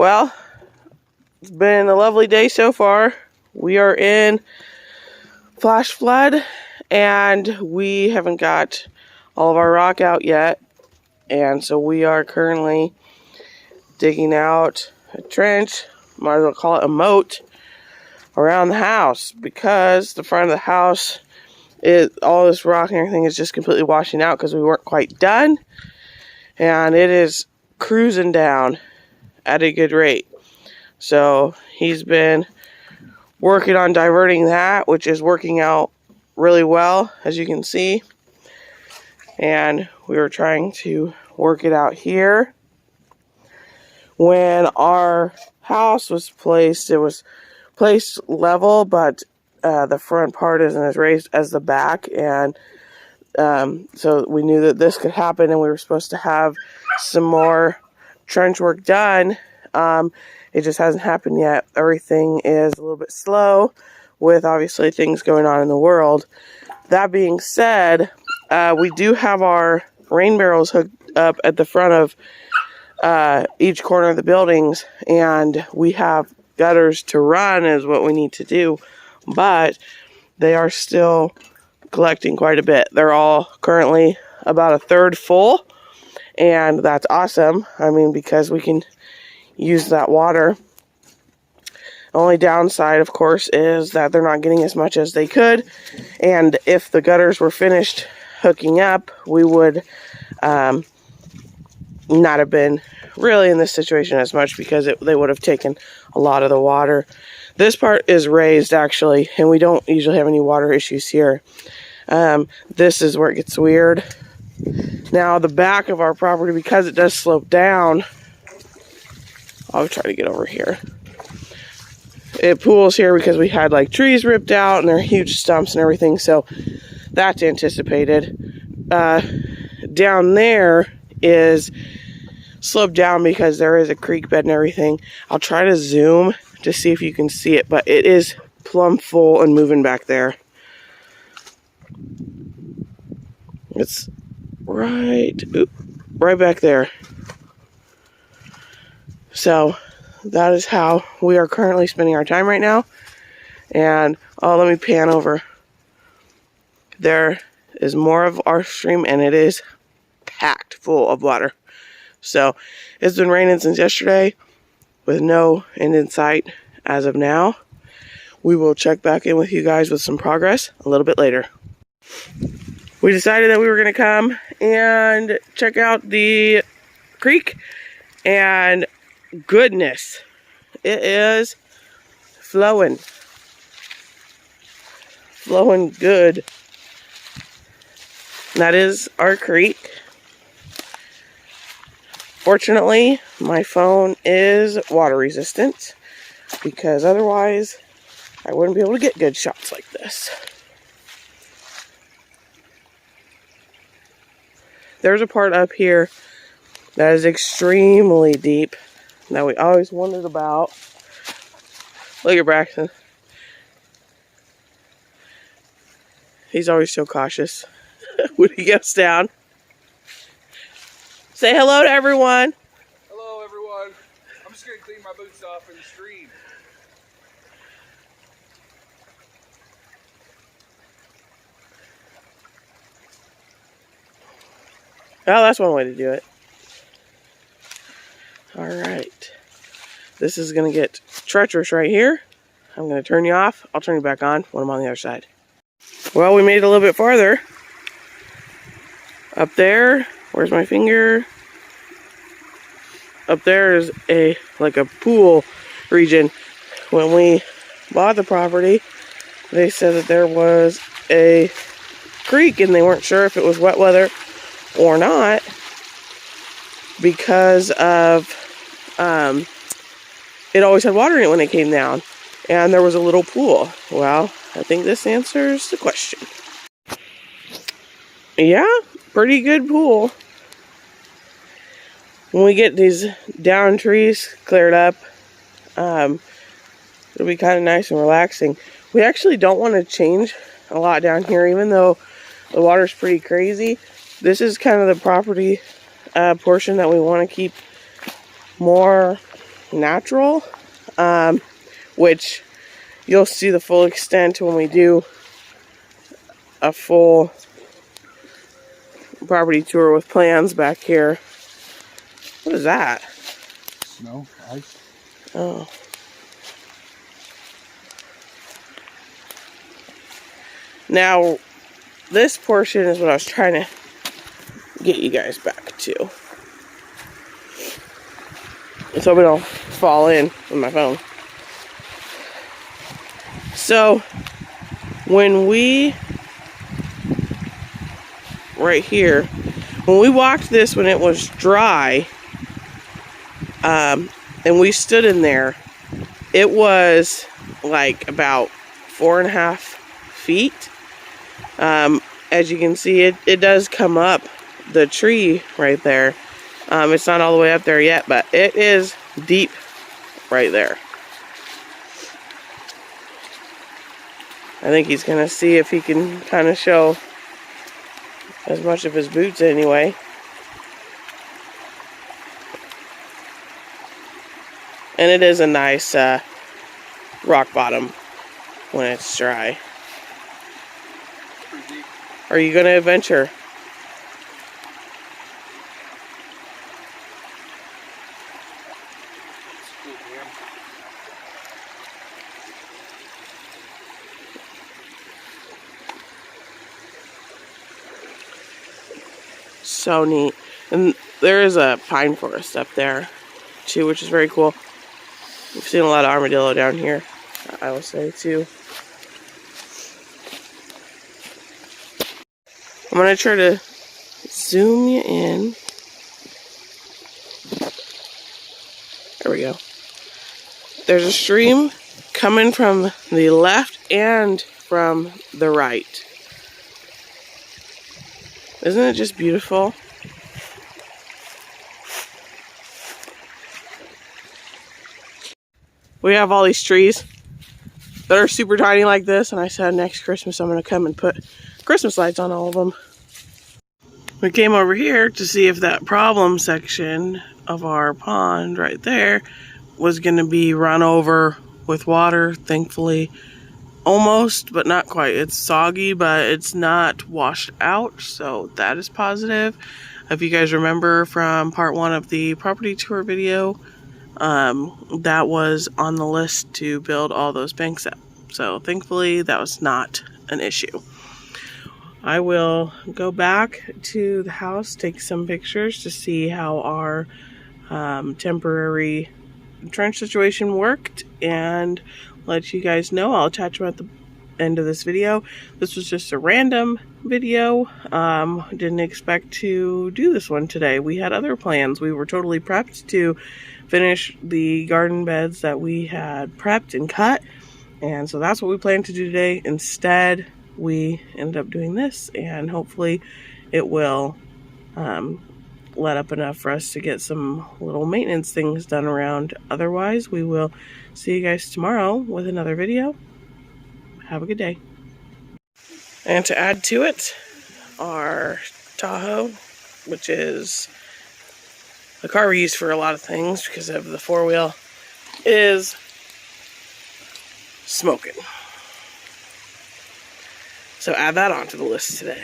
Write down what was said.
Well, it's been a lovely day so far. We are in flash flood and we haven't got all of our rock out yet. And so we are currently digging out a trench, might as well call it a moat, around the house because the front of the house all this rock and everything is just completely washing out because we weren't quite done, and it is cruising down at a good rate. So he's been working on diverting that, which is working out really well, as you can see. And we were trying to work it out here. When our house was placed, it was placed level, but the front part isn't as raised as the back, and so we knew that this could happen, and we were supposed to have some more trench work done. It just hasn't happened yet. Everything is a little bit slow with obviously things going on in the world. That being said, we do have our rain barrels hooked up at the front of each corner of the buildings, and we have gutters to run is what we need to do, but they are still collecting quite a bit. They're all currently about a third full, and that's awesome. I mean, because we can use that water. Only downside, of course, is that they're not getting as much as they could, and if the gutters were finished hooking up, we would not have been really in this situation as much, because they would have taken a lot of the water. This part is raised actually, and we don't usually have any water issues here. This is where it gets weird. Now the back of our property, because it does slope down, I'll try to get over here. It pools here because we had like trees ripped out and they're huge stumps and everything, so that's anticipated. Down there is sloped down because there is a creek bed and everything. I'll try to zoom to see if you can see it, but it is plumb full and moving back there. It's right back there. So that is how we are currently spending our time right now. And let me pan over. There is more of our stream, and it is packed full of water. So it's been raining since yesterday with no end in sight as of now. We will check back in with you guys with some progress a little bit later. We decided that we were going to come and check out the creek, and goodness, it is flowing good. And that is our creek. Fortunately, my phone is water resistant, because otherwise I wouldn't be able to get good shots like this. There's a part up here that is extremely deep that we always wondered about. Look at Braxton. He's always so cautious when he gets down. Say hello to everyone. Hello, everyone. I'm just going to clean my boots off in the stream. Oh, that's one way to do it. All right. This is going to get treacherous right here. I'm going to turn you off. I'll turn you back on when I'm on the other side. Well, we made it a little bit farther. Up there, where's my finger? Up there is like a pool region. When we bought the property, they said that there was a creek and they weren't sure if it was wet weather or not because of it always had water in it when it came down, and there was a little pool. Well, I think this answers the question. Yeah, pretty good pool. When we get these down trees cleared up, it'll be kind of nice and relaxing. We actually don't want to change a lot down here, even though the water's pretty crazy. This is kind of the property portion that we want to keep more natural, which you'll see the full extent when we do a full property tour with plans back here. What is that? Snow, ice. Oh. Now, this portion is what I was trying to get you guys back to. So we don't fall in with my phone. So, when we, right here, when we walked this when it was dry, and we stood in there, it was like about 4.5 feet. As you can see, it does come up the tree right there. It's not all the way up there yet, but it is deep right there. I think he's gonna see if he can kind of show as much of his boots anyway. And it is a nice rock bottom when it's dry. Are you gonna adventure? So neat. And there is a pine forest up there too, which is very cool. We've seen a lot of armadillo down here, I will say too. I'm gonna try to zoom you in. There we go. There's a stream coming from the left and from the right. Isn't it just beautiful? We have all these trees that are super tiny like this, and I said next Christmas I'm going to come and put Christmas lights on all of them. We came over here to see if that problem section of our pond right there was going to be run over with water. Thankfully, almost, but not quite. It's soggy, but it's not washed out, so that is positive. If you guys remember from part 1 of the property tour video, that was on the list to build all those banks up. So thankfully, that was not an issue. I will go back to the house, take some pictures to see how our temporary trench situation worked, and let you guys know. I'll attach them at the end of this video. This was just a random video. Didn't expect to do this one today. We had other plans. We were totally prepped to finish the garden beds that we had prepped and cut, and so that's what we planned to do today. Instead, we ended up doing this, and hopefully it will let up enough for us to get some little maintenance things done around. Otherwise, we will see you guys tomorrow with another video. Have a good day. And to add to it, our Tahoe, which is the car we use for a lot of things because of the 4-wheel, is smoking. So add that onto the list today.